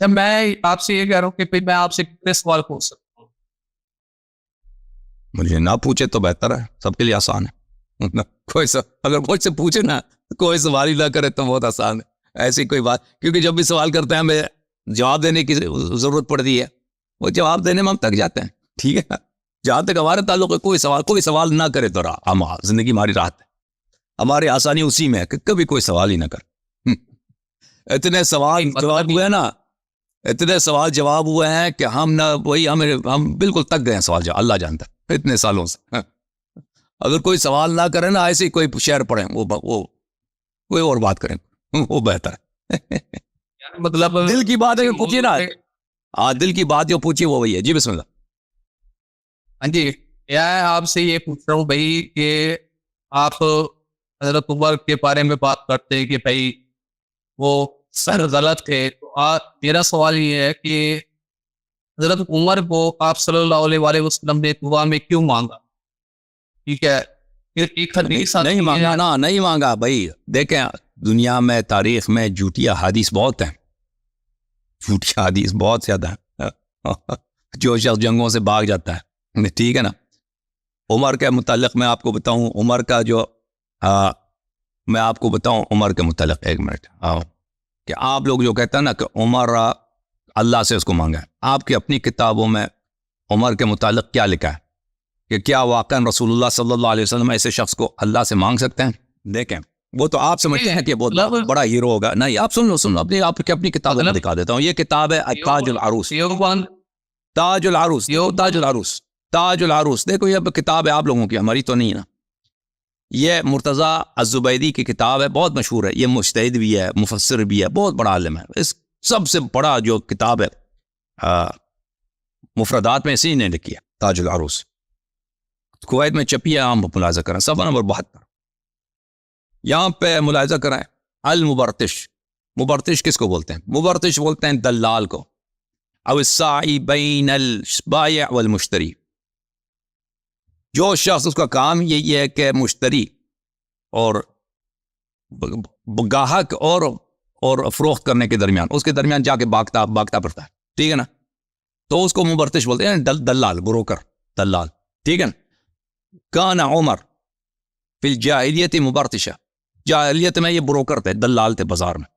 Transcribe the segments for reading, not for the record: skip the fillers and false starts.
اچھا میں آپ سے یہ کہہ رہا ہوں کہ میں آپ سے کتنے سوال پوچھ سکتا ہوں؟ مجھے نہ پوچھے تو بہتر ہے، سب کے لیے آسان ہے کوئی اگر مجھ سے پوچھے نا کوئی سوال ہی نہ کرے تو بہت آسان ہے، ایسی کوئی بات، کیونکہ جب بھی سوال کرتے ہیں ہمیں جواب دینے کی ضرورت پڑتی ہے، وہ جواب دینے میں ہم تک جاتے ہیں، ٹھیک ہے نا؟ جہاں تک ہمارے تعلق ہے کوئی سوال نہ کرے تو ہم زندگی ہماری راحت ہے، ہماری آسانی اسی میں ہے کہ کبھی کوئی سوال ہی نہ کرے۔ اتنے سوال جواب ہوئے نا، اتنے سوال جواب ہوئے ہیں کہ ہم بالکل تک گئے ہیں سوال جواب، اللہ جانتا ہے اتنے سالوں سے۔ اگر کوئی سوال نہ کرے نا، ایسے کوئی شعر پڑھیں، وہ کوئی اور بات کریں، وہ بہتر ہے۔ مطلب دل کی بات ہے کہ پوچھیے نا، دل کی بات جو پوچھیے وہ وہی ہے۔ جی بسم اللہ۔ ہاں جی، میں آپ سے یہ پوچھ رہا ہوں بھائی کہ آپ حضرت عمر کے بارے میں بات کرتے ہیں کہ بھائی وہ سر غلط تھے، تو میرا سوال یہ ہے کہ حضرت عمر کو آپ صلی اللہ علیہ وآلہ وسلم نے دعا میں کیوں مانگا؟ ٹھیک ہے، پھر ایک حدیث نہیں مانگا نا، نہیں مانگا بھائی۔ دیکھیں دنیا میں تاریخ میں جھوٹی حدیث بہت ہیں، جھوٹی حدیث بہت زیادہ ہے۔ جو شخص جنگوں سے بھاگ جاتا ہے، ٹھیک ہے نا، عمر کے متعلق میں آپ کو بتاؤں، عمر کا جو میں آپ کو بتاؤں عمر کے متعلق، ایک منٹ، کہ آپ لوگ جو کہتے ہیں نا کہ عمر اللہ سے اس کو مانگا ہے، آپ کی اپنی کتابوں میں عمر کے متعلق کیا لکھا ہے کہ کیا واقعا رسول اللہ صلی اللہ علیہ وسلم ایسے شخص کو اللہ سے مانگ سکتے ہیں؟ دیکھیں وہ تو آپ سمجھتے ہیں کہ بہت بڑا ہیرو ہوگا، نہیں آپ سن لو اپنی کتاب میں دکھا دیتا ہوں۔ یہ کتاب ہے تاج العروس، تاج العروس، تاج العروس۔ دیکھو یہ کتاب ہے آپ لوگوں کی، ہماری تو نہیں ہے نا۔ یہ مرتضیٰ الزبیدی کی کتاب ہے، بہت مشہور ہے، یہ مجتہد بھی ہے، مفسر بھی ہے، بہت بڑا عالم ہے۔ اس سب سے بڑا جو کتاب ہے مفردات میں اسی نے لکھی ہے، تاج العروس، کویت میں چھپی ہے، عام ملاحظہ کریں، صفحہ نمبر 72۔ یہاں پہ ملاحظہ کریں، المبرتش، مبرتش کس کو بولتے ہیں؟ مبرتش بولتے ہیں دلال کو، او الساعی بین البائع والمشتری، جو شخص اس کا کام یہی ہے کہ مشتری اور گاہک اور فروخت کرنے کے درمیان، اس کے درمیان جا کے باغتا پڑتا ہے، ٹھیک ہے نا، تو اس کو مبرتش بولتے ہیں، دلال، بروکر، دلال، ٹھیک ہے نا۔ کان عمر فی الجاہلیت مبرتشہ، جاہلیت میں یہ بروکر تھے، دلال تھے بازار میں۔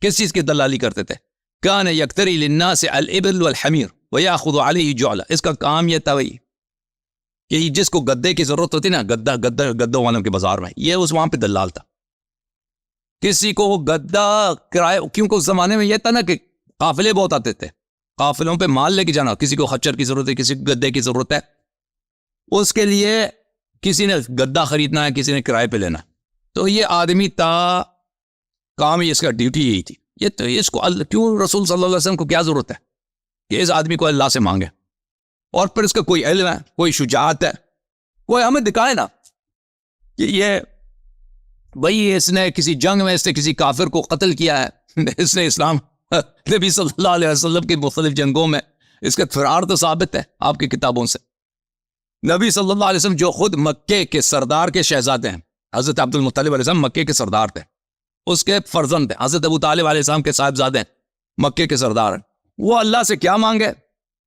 کس چیز کی دلالی کرتے تھے؟ کان یکتری للناس الابل والحمیر ویاخذ علیہ جعلہ، اس کا کام یہ تھا بھائی کہ جس کو گدے کی ضرورت ہوتی نا، گدوں والوں کے بازار میں، یہ اس وہاں پہ دلال تھا۔ کسی کو گدا کرائے، کیونکہ اس زمانے میں یہ تھا نا کہ قافلے بہت آتے تھے، قافلوں پہ مال لے کے جانا، کسی کو خچر کی ضرورت ہے، کسی کو گدے کی ضرورت ہے، اس کے لیے کسی نے گدا خریدنا ہے، کسی نے کرائے پہ لینا، تو یہ آدمی تھا، کام ہی اس کا، ڈیوٹی یہی تھی۔ یہ تو اس کو کیوں رسول صلی اللہ علیہ وسلم کو کیا ضرورت ہے کہ اس آدمی کو اللہ سے مانگے، اور پھر اس کا کوئی علم ہے، کوئی شجاعت ہے، کوئی ہمیں دکھائے نا کہ یہ بھائی اس نے کسی جنگ میں اس نے کسی کافر کو قتل کیا ہے، اس نے اسلام نبی صلی اللہ علیہ وسلم کی مختلف جنگوں میں اس کا فرار تو ثابت ہے آپ کی کتابوں سے۔ نبی صلی اللہ علیہ وسلم جو خود مکے کے سردار کے شہزادے ہیں، حضرت عبد المطلب علیہ السلام مکے کے سردار تھے، اس کے فرزند ہیں، حضرت ابو طالب علیہ السلام کے صاحبزادے ہیں، مکے کے سردار ہیں، وہ اللہ سے کیا مانگے؟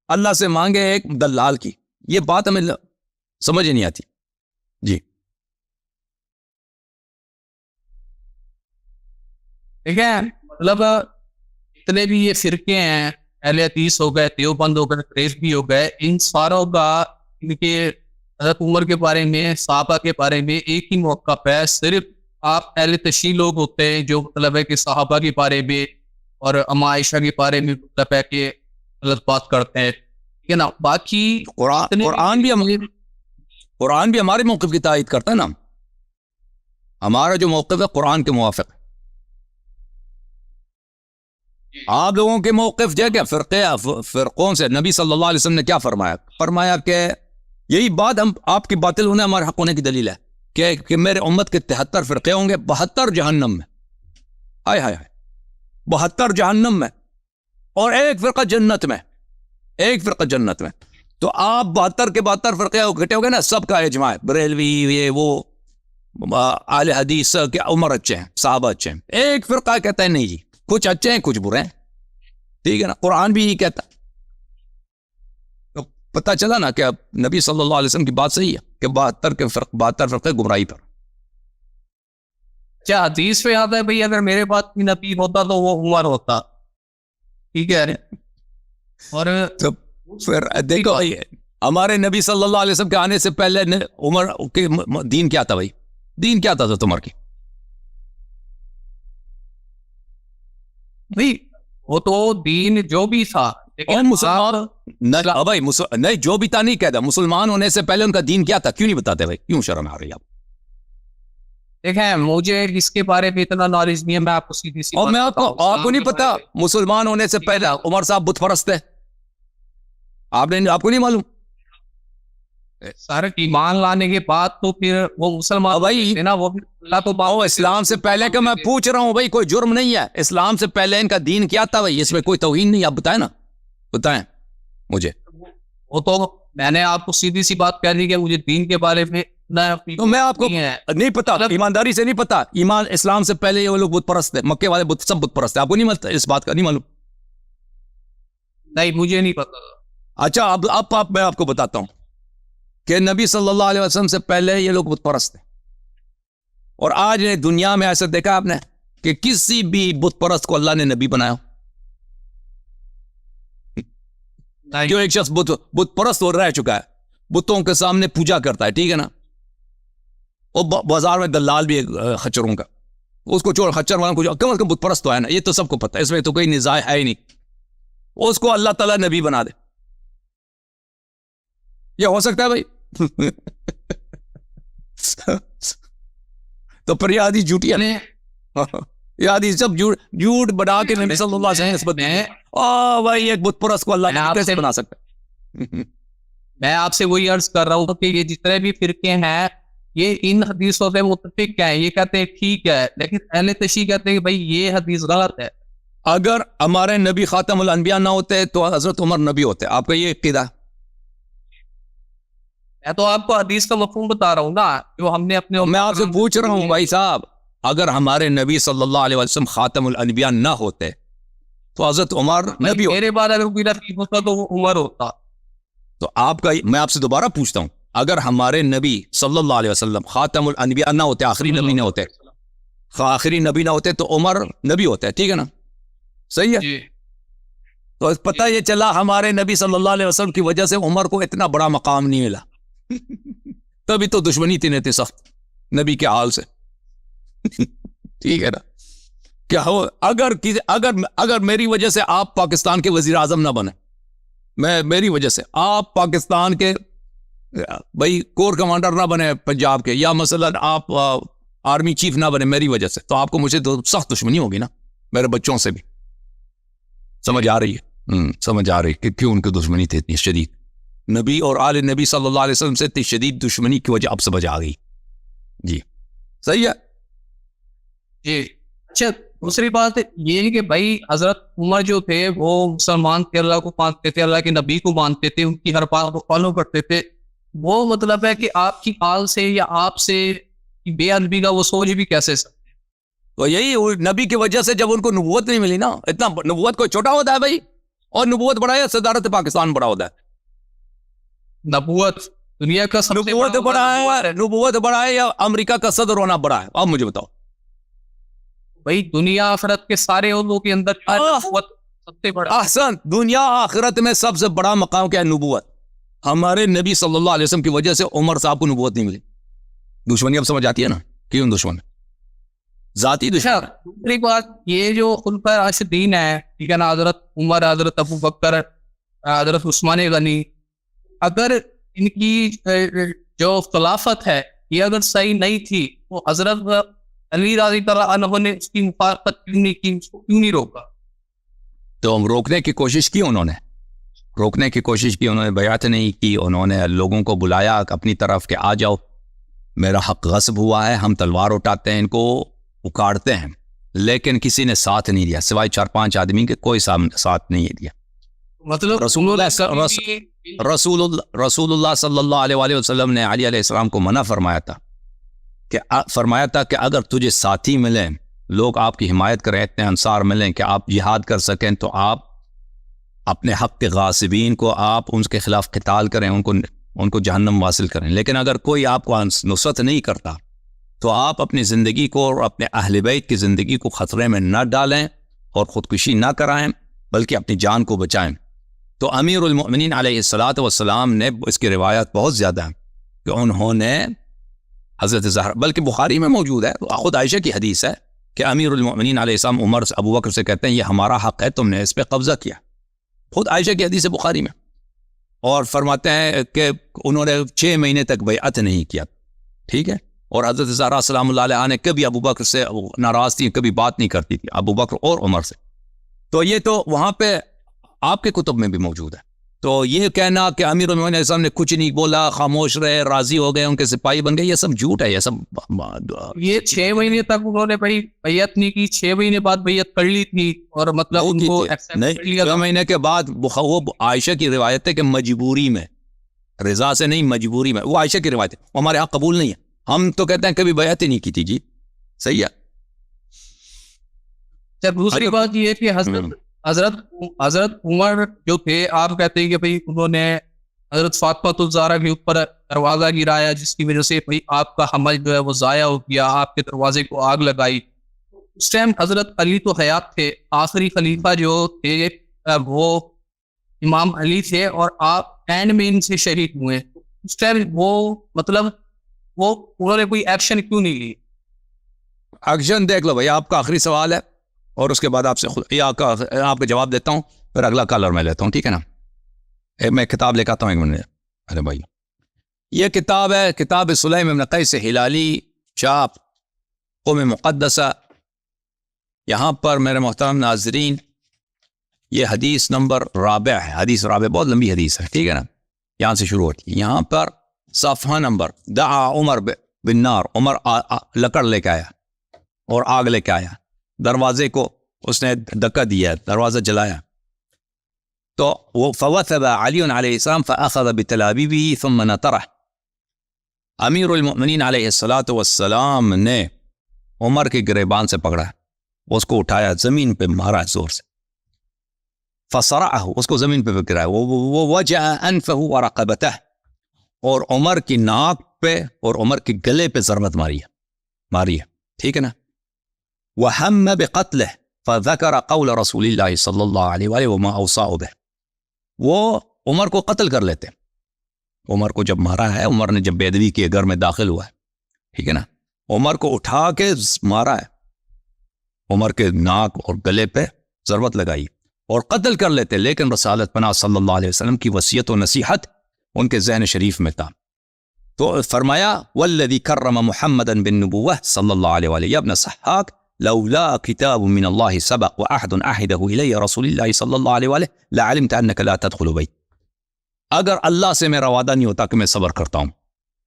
اللہ سے مانگے ایک دلال کی۔ یہ بات ہمیں سمجھ نہیں آتی۔ جی ٹھیک ہے، مطلب اتنے بھی یہ فرقے ہیں، اہل حدیث ہو گئے، دیوبند ہو گئے، ریزوی ہو گئے، ان ساروں کا ان کے حضرت عمر کے بارے میں، صحابہ کے بارے میں ایک ہی موقف ہے۔ صرف آپ اہل تشیع لوگ ہوتے ہیں جو مطلب ہے کہ صحابہ کے بارے میں اور اما عائشہ کے بارے میں مطلب ہے کہ غلط بات کرتے ہیں، ٹھیک ہے نا۔ باقی قرآن بھی ہمارے موقف کی تائید کرتا ہے نا، ہمارا جو موقف ہے قرآن کے موافق ہے۔ آپ لوگوں کے موقف جو ہے کہ فرقوں سے، نبی صلی اللہ علیہ وسلم نے کیا فرمایا؟ فرمایا کہ یہی بات ہم آپ کی باطل ہونے، ہمارے حق ہونے کی دلیل ہے کہ میرے امت کے 73 فرقے ہوں گے، 72 جہنم میں، ہائے ہائے ہائے، 72 جہنم میں، اور ایک فرقہ جنت میں، ایک فرقہ جنت میں۔ تو آپ 72 کے 72 فرقے اکٹھے ہو گئے نا، سب کا اجماع ہے، بریلوی، یہ وہ اہل حدیث کہ عمر اچھے ہیں، صحابہ اچھے ہیں۔ ایک فرقہ کہتا ہے نہیں جی، کچھ اچھے ہیں کچھ برے ہیں، ٹھیک ہے نا, قرآن بھی یہی کہتا. تو پتہ چلا نا کہ اب نبی صلی اللہ علیہ وسلم کی بات صحیح ہے کہ 72 فرقے گمراہی پر. کیا حدیث پہ آتا ہے بھئی اگر میرے پاس بھی نبی ہوتا تو وہ عمر ہوتا, ٹھیک ہے. اور تو پھر دیکھو ہمارے نبی صلی اللہ علیہ وسلم کے آنے سے پہلے عمر کے دین کیا تھا بھائی؟ دین کیا تھا عمر کی؟ بھئی وہ تو دین جو بھی تھا, اور مسلمان نہیں جو بھی تھا نہیں کہتا, مسلمان ہونے سے پہلے ان کا دین کیا تھا کیوں نہیں بتاتے بھائی؟ کیوں شرم آ رہی ہے آپ؟ دیکھیں مجھے اس کے بارے میں اتنا نالج نہیں ہے, میں آپ کو سیدھی سی اور میں آپ کو نہیں پتا مسلمان ہونے سے پہلے عمر صاحب بت پرست ہے, آپ کو نہیں معلوم؟ سر ایمان لانے کے بعد تو پھر وہ مسلمان بھائی نا, وہ بھی اللہ تو اسلام سے پہلے کا میں پوچھ رہا ہوں بھائی, کوئی جرم نہیں ہے. اسلام سے پہلے ان کا دین کیا تھا بھائی؟ اس میں کوئی توہین نہیں, آپ بتائیں نا, بتائیں مجھے. وہ تو میں نے آپ کو سیدھی سی بات کہہ دی کہ مجھے دین کے بارے میں تو میں آپ کو نہیں پتا, ایمانداری سے نہیں پتا. ایمان اسلام سے پہلے یہ لوگ بت پرست ہے, مکے والے سب بت پرست ہے, آپ کو نہیں ملتا اس بات کا نہیں معلوم؟ نہیں مجھے نہیں پتا. اچھا اب میں آپ کو بتاتا ہوں کہ نبی صلی اللہ علیہ وسلم سے پہلے یہ لوگ بت پرست ہیں, اور آج دنیا میں ایسا دیکھا آپ نے کہ کسی بھی بت پرست کو اللہ نے نبی بنایا؟ جو ایک شخص بت پرست ہو رہ چکا ہے, بتوں کے سامنے پوجا کرتا ہے, ٹھیک ہے نا, اور بازار میں دلال بھی ہے خچروں کا, اس کو چھوڑ خچر والا کو کم از کم بت پرست تو ہے نا, یہ تو سب کو پتہ ہے, اس میں تو کوئی نزاع ہے ہی نہیں. اس کو اللہ تعالیٰ نبی بنا دے, یہ ہو سکتا ہے بھائی؟ تو پر یہ حدیث جھوٹی ہے, یہ حدیث سب جھوٹ بنا کے نبی صلی اللہ علیہ وسلم نسبت میں بھائی ایک بت پرست کو اللہ کیسے بنا سکتا ہے؟ میں آپ سے وہی عرض کر رہا ہوں کہ یہ جتنے بھی فرقے ہیں یہ ان حدیثوں سے متفق ہیں, یہ کہتے ہیں ٹھیک ہے, لیکن اہل تشیع کہتے ہیں کہ بھائی یہ حدیث غلط ہے. اگر ہمارے نبی خاتم الانبیاء نہ ہوتے تو حضرت عمر نبی ہوتے, آپ کا یہ عقیدہ؟ میں تو آپ کو حدیث کا مفہوم بتا رہا ہوں نا, جو ہم نے اپنے میں آپ سے پوچھ رہا ہوں بھائی صاحب, اگر ہمارے نبی صلی اللہ علیہ وسلم خاتم الانبیاء نہ ہوتے تو حضرت عمر نبی ہوتے. میرے بعد اگر کوئی نبی ہوتا تو وہ عمر ہوتا. تو آپ کا میں آپ سے دوبارہ پوچھتا ہوں, اگر ہمارے نبی صلی اللہ علیہ وسلم خاتم الانبیاء نہ ہوتے, آخری نبی نہ ہوتے, تو عمر نبی ہوتے, ٹھیک ہے نا؟ صحیح ہے. تو پتہ یہ چلا ہمارے نبی صلی اللہ علیہ وسلم کی وجہ سے عمر کو اتنا بڑا مقام نہیں ملا, تبھی تو دشمنی تھی سخت نبی کے حال سے. ٹھیک ہے نا؟ کیا ہو اگر میری وجہ سے آپ پاکستان کے وزیر اعظم نہ بنے, میری وجہ سے آپ پاکستان کے بھائی کور کمانڈر نہ بنے پنجاب کے, یا مثلا آپ آرمی چیف نہ بنے میری وجہ سے, تو آپ کو مجھے تو سخت دشمنی ہوگی نا, میرے بچوں سے بھی. سمجھ آ رہی ہے؟ سمجھ آ رہی کہ کیوں ان کی دشمنی تھی اتنی شدید, نبی اور آل نبی صلی اللہ علیہ وسلم سے اتنی شدید دشمنی کی وجہ اب سمجھ آ گئی. جی صحیح ہے جی. اچھا دوسری بات یہ ہے کہ بھائی حضرت عمر جو تھے وہ مسلمان تھے, اللہ کو مانتے تھے, اللہ کے نبی کو مانتے تھے, ان کی ہر بات کو فالو کرتے تھے. وہ مطلب ہے کہ آپ کی آل سے یا آپ سے بے ادبی کا وہ سوچ بھی کیسے سکتے؟ تو یہی نبی کی وجہ سے جب ان کو نبوت نہیں ملی نا, اتنا نبوت کوئی چھوٹا ہوتا ہے بھائی, اور نبوت بڑا ہے, صدارت پاکستان بڑا ہوتا ہے. نبوت دنیا کا نبوت بڑا ہے یا امریکہ کا صدر ہونا بڑا ہے؟ آپ مجھے بتاؤ بھائی. دنیا آخرت کے سارے عضووں کے اندر نبوت سب سے بڑا. احسن, دنیا آخرت میں سب سے بڑا مقام کیا ہے؟ نبوت. ہمارے نبی صلی اللہ علیہ وسلم کی وجہ سے عمر صاحب کو نبوت نہیں ملی. دشمنی اب سمجھ آتی ہے نا کیوں دشمن ہے؟ ذاتی دشمن. دوسری بات یہ جو خلفائے راشدین ہے, ٹھیک ہے نا, حضرت عمر, حضرت ابو بکر, حضرت عثمان غنی, اگر ان کی جو خلافت ہے یہ اگر صحیح نہیں تھی تو حضرت علی رضی اللہ عنہ نے اس کی مفارقت کیوں نہیں کی, اس کو کیوں نہیں روکا؟ تو ہم روکنے کی کوشش کی, انہوں نے بیعت نہیں کی, انہوں نے لوگوں کو بلایا اپنی طرف کہ آ جاؤ, میرا حق غصب ہوا ہے, ہم تلوار اٹھاتے ہیں, ان کو اکاڑتے ہیں, لیکن کسی نے ساتھ نہیں دیا سوائے 4-5 آدمی کے, کوئی ساتھ نہیں دیا. مطلب رسول اللہ صلی اللہ علیہ وسلم نے علی علیہ السلام کو منع فرمایا تھا کہ اگر تجھے ساتھی ملیں, لوگ آپ کی حمایت کریں, اتنے انصار ملیں کہ آپ جہاد کر سکیں, تو آپ اپنے حق کے غاصبین کو آپ ان کے خلاف قتال کریں، ان کو جہنم واصل کریں. لیکن اگر کوئی آپ کو نصرت نہیں کرتا تو آپ اپنی زندگی کو اور اپنے اہل بیت کی زندگی کو خطرے میں نہ ڈالیں اور خودکشی نہ کرائیں، بلکہ اپنی جان کو بچائیں. تو امیر المؤمنین علیہ الصلاۃ والسلام نے اس کی روایات بہت زیادہ ہیں کہ انہوں نے حضرت زہرا، بلکہ بخاری میں موجود ہے، خود عائشہ کی حدیث ہے کہ امیر المؤمنین علیہ السلام عمر سے ابو بکر سے کہتے ہیں یہ ہمارا حق ہے، تم نے اس پہ قبضہ کیا. خود عائشہ کی حدیث ہے بخاری میں. اور فرماتے ہیں کہ انہوں نے 6 مہینے تک بیعت نہیں کیا. ٹھیک ہے. اور حضرت زہرا سلام اللہ علیہ نے کبھی ابو بکر سے ناراض تھی، کبھی بات نہیں کرتی تھی ابو بکر اور عمر سے. تو یہ تو وہاں پہ آپ کے کتب میں بھی موجود ہے. تو یہ کہنا کہ امیر المؤمنین علیہ السلام نے کچھ نہیں بولا، خاموش رہے، راضی ہو گئے، ان کے سپاہی بن گئے، یہ سب جھوٹ ہے. یہ سب یہ 6 مہینے تک انہوں نے بھائی بیعت نہیں کی، 6 مہینے بعد بیعت کر لی تھی اور مطلب ان کو نہیں، 6 مہینے کے بعد وہ عائشہ کی روایت ہے کہ مجبوری میں، رضا سے نہیں، مجبوری میں. وہ عائشہ کی روایت ہے، وہ ہمارے ہاں قبول نہیں ہے. ہم تو کہتے ہیں کبھی بیعت ہی نہیں کی تھی. جی صحیح ہے. دوسری بات یہ ہے کہ حضرت عمر جو تھے، آپ کہتے ہیں کہ بھائی انہوں نے حضرت فاطمہ الزہرا کے اوپر دروازہ گرایا، جس کی وجہ سے بھائی آپ کا حمل جو ہے وہ ضائع ہو گیا، آپ کے دروازے کو آگ لگائی. اس ٹائم حضرت علی تو حیات تھے، آخری خلیفہ جو تھے وہ امام علی تھے، اور آپ اینڈ میں ان سے شہید ہوئے. اس ٹائم وہ مطلب وہ انہوں نے کوئی ایکشن کیوں نہیں لی؟ ایکشن دیکھ لو بھائی. آپ کا آخری سوال ہے اور اس کے بعد آپ سے آپ کا جواب دیتا ہوں، پھر اگلا کالر میں لیتا ہوں. ٹھیک ہے نا. میں کتاب لے کے آتا ہوں 1 منٹ. ارے بھائی یہ کتاب ہے، کتاب سلیم بن قیس ہلالی، چاپ قوم مقدسہ. یہاں پر میرے محترم ناظرین یہ حدیث نمبر رابع ہے. حدیث رابع بہت لمبی حدیث ہے. ٹھیک ہے نا. یہاں سے شروع ہوتی ہے. یہاں پر صفحہ نمبر دعا عمر بالنار. عمر لکڑ لے کے آیا اور آگ لے کے آیا، دروازے کو اس نے دھکا دیا، دروازہ جلایا. تو وہ فوثب علی علیہ السلام فاخذ بتلابیبه ثم نطرح. امیر المؤمنین علیہ الصلاۃ والسلام نے عمر کے گریبان سے پکڑا، اس کو اٹھایا، زمین پہ مارا زور سے. فصرعه، اس کو زمین پہ گرایا. ووجع انفه ورقبته، اور عمر کی ناک پہ اور عمر کے گلے پہ ضربت ماری ہے. ٹھیک ہے نا. وهم بقتله فذكر قول رسول اللہ صلی اللہ علیہ وآلہ وما اوصاه به. وہ عمر کو قتل کر لیتے. عمر کو جب مارا ہے، عمر نے جب بے ادبی کے گھر میں داخل ہوا ہے، ٹھیک ہے نا، عمر کو اٹھا کے مارا ہے، عمر کے ناک اور گلے پہ ضربت لگائی اور قتل کر لیتے. لیکن رسالت پناہ صلی اللہ علیہ وسلم کی وصیت و نصیحت ان کے ذہن شریف میں تھا. تو فرمایا والذی کرم محمدا بالنبوہ صلی اللہ علیہ وآلہ ابن صحاق لولا کتاب من اللہ سبق واحد احدہ الی رسول اللہ صلی اللہ علیہ وآلہ لعلمت انک لا تدخل بیت. اگر اللہ سے میرا وعدہ نہیں ہوتا کہ میں صبر کرتا ہوں،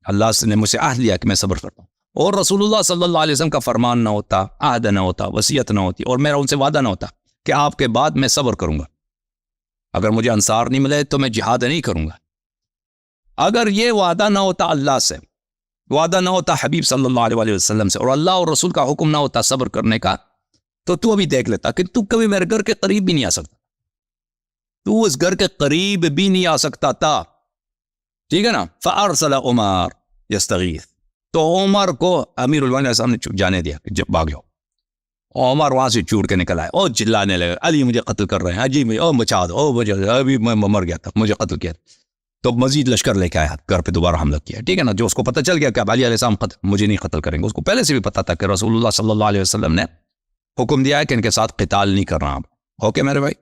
اللہ سے نے مجھ سے عہد لیا کہ میں صبر کرتا ہوں، اور رسول اللہ صلی اللہ علیہ وسلم کا فرمان نہ ہوتا، عہد نہ ہوتا، وصیت نہ ہوتی، اور میرا ان سے وعدہ نہ ہوتا کہ آپ کے بعد میں صبر کروں گا، اگر مجھے انصار نہیں ملے تو میں جہاد نہیں کروں گا، اگر یہ وعدہ نہ ہوتا اللہ سے، وعدہ نہ ہوتا حبیب صلی اللہ علیہ وآلہ وسلم سے، اور اللہ اور رسول کا حکم نہ ہوتا صبر کرنے کا، تو ابھی دیکھ لیتا کہ تو کبھی میرے گھر کے قریب بھی نہیں آ سکتا، تو اس گھر کے قریب بھی نہیں آ سکتا تھا. ٹھیک ہے نا. فارسل عمر یستغیث، تو عمر کو امیر المؤمنین علیہ السلام نے جانے دیا کہ جب بھاگ جاؤ. عمر وہاں سے چوٹ کے نکل آئے اور چلانے لگے علی مجھے قتل کر رہے ہیں، جی میں او بچا دو، او مجھے ابھی میں مر گیا تھا، مجھے قتل کیا. تو مزید لشکر لے کے آیا، گھر پہ دوبارہ حملہ کیا. ٹھیک ہے نا. جو اس کو پتہ چل گیا کہ اب علی علیہ السلام مجھے نہیں قتل کریں گے، اس کو پہلے سے بھی پتہ تھا کہ رسول اللہ صلی اللہ علیہ وسلم نے حکم دیا ہے کہ ان کے ساتھ قتال نہیں کرنا. آپ اوکے میرے بھائی.